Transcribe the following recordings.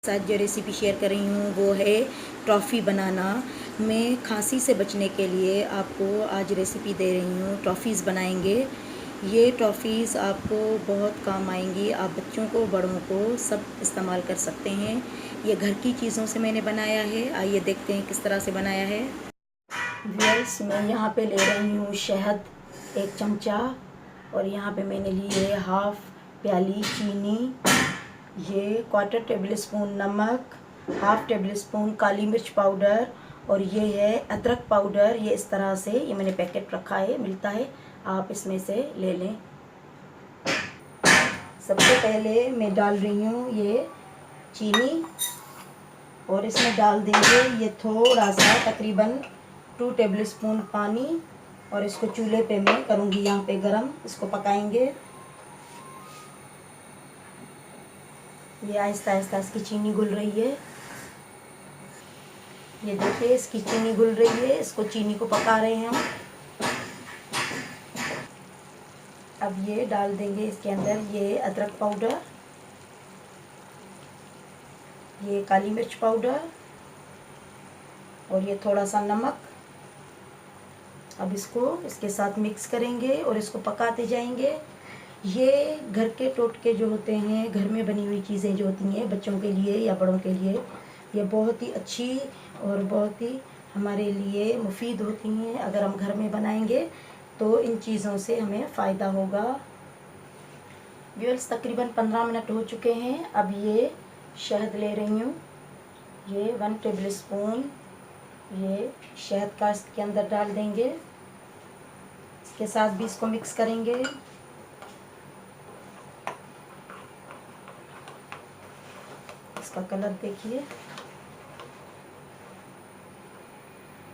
साथ जो recipe share कर रही हूँ वो है टॉफ़ी बनाना। मैं खांसी से बचने के लिए आपको आज रेसिपी दे रही हूँ। टॉफ़ीज़ बनाएंगे। ये टॉफ़ीज़ आपको बहुत काम आएंगी। आप बच्चों को, बड़ों को सब इस्तेमाल कर सकते हैं। ये घर की चीज़ों से मैंने बनाया है। आइए देखते हैं किस तरह से बनाया है। व्यूअर्स, मैं यहाँ पे ले रही हूँ शहद 1 चमचा, और यहाँ पे मैंने ली है हाफ़ प्याली चीनी, ये 1/4 टेबल स्पून नमक, हाफ़ टेबल स्पून काली मिर्च पाउडर, और ये है अदरक पाउडर। ये इस तरह से ये मैंने पैकेट रखा है, मिलता है, आप इसमें से ले लें। सबसे पहले मैं डाल रही हूँ ये चीनी, और इसमें डाल देंगे ये थोड़ा सा तकरीबन 2 टेबल स्पून पानी, और इसको चूल्हे पे मैं करूँगी यहाँ पे गरम। इसको पकाएंगे। ये आहिस्ता आहिस्ता इसकी चीनी घुल रही है। ये देखिए इसकी चीनी घुल रही है। इसको चीनी को पका रहे हैं हम। अब ये डाल देंगे इसके अंदर ये अदरक पाउडर, ये काली मिर्च पाउडर, और ये थोड़ा सा नमक। अब इसको इसके साथ मिक्स करेंगे और इसको पकाते जाएंगे। ये घर के टोटके जो होते हैं, घर में बनी हुई चीज़ें जो होती हैं बच्चों के लिए या बड़ों के लिए, ये बहुत ही अच्छी और बहुत ही हमारे लिए मुफीद होती हैं। अगर हम घर में बनाएंगे तो इन चीज़ों से हमें फ़ायदा होगा। व्यूअर्स, तकरीबन 15 मिनट हो चुके हैं। अब ये शहद ले रही हूँ, ये 1 टेबल स्पून ये शहद का इसके अंदर डाल देंगे। इसके साथ भी इसको मिक्स करेंगे। इसका कलर देखिए।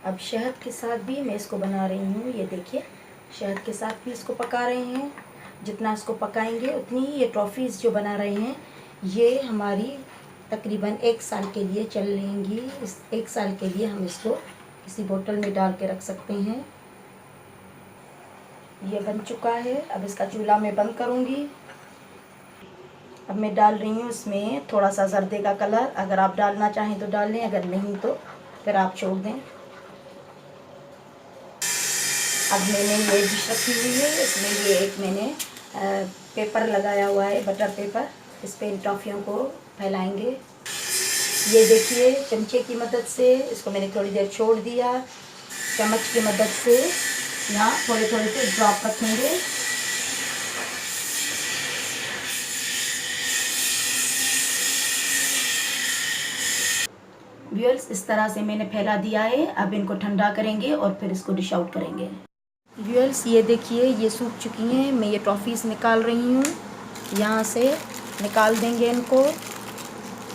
अब शहद के साथ भी मैं इसको बना रही हूँ। ये देखिए, शहद के साथ भी इसको पका रहे हैं। जितना इसको पकाएंगे उतनी ही ये टॉफ़ीज़ जो बना रहे हैं ये हमारी तकरीबन 1 साल के लिए चल लेंगी। इस 1 साल के लिए हम इसको किसी बोतल में डाल के रख सकते हैं। ये बन चुका है। अब इसका चूल्हा मैं बंद करूँगी। अब मैं डाल रही हूँ इसमें थोड़ा सा जर्दे का कलर। अगर आप डालना चाहें तो डाल लें, अगर नहीं तो फिर आप छोड़ दें। अब मैंने ये डिश रखी हुई है। इसमें ये एक मैंने पेपर लगाया हुआ है, बटर पेपर। इस पर इन टॉफ़ियों को फैलाएंगे। ये देखिए, चमचे की मदद से इसको मैंने थोड़ी देर छोड़ दिया। चम्मच की मदद से यहाँ थोड़े थोड़े से ड्रॉप रखेंगे। व्यूअर्स, इस तरह से मैंने फैला दिया है। अब इनको ठंडा करेंगे और फिर इसको डिश आउट करेंगे। व्यूअर्स, ये देखिए, ये सूख चुकी हैं। मैं ये टॉफ़ीज़ निकाल रही हूँ। यहाँ से निकाल देंगे इनको,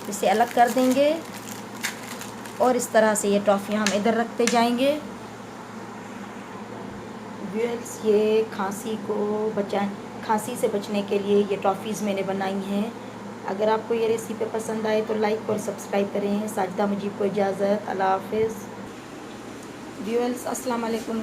इसे अलग कर देंगे, और इस तरह से ये टॉफ़ियाँ हम इधर रखते जाएंगे। व्यूअर्स, ये खांसी से बचने के लिए ये टॉफ़ीज़ मैंने बनाई हैं। अगर आपको ये रेसिपी पसंद आए तो लाइक और सब्सक्राइब करें। साजिदा मुजीब को इजाज़त। अल्लाह हाफ़िज़। व्यूअर्स, अस्सलाम वालेकुम।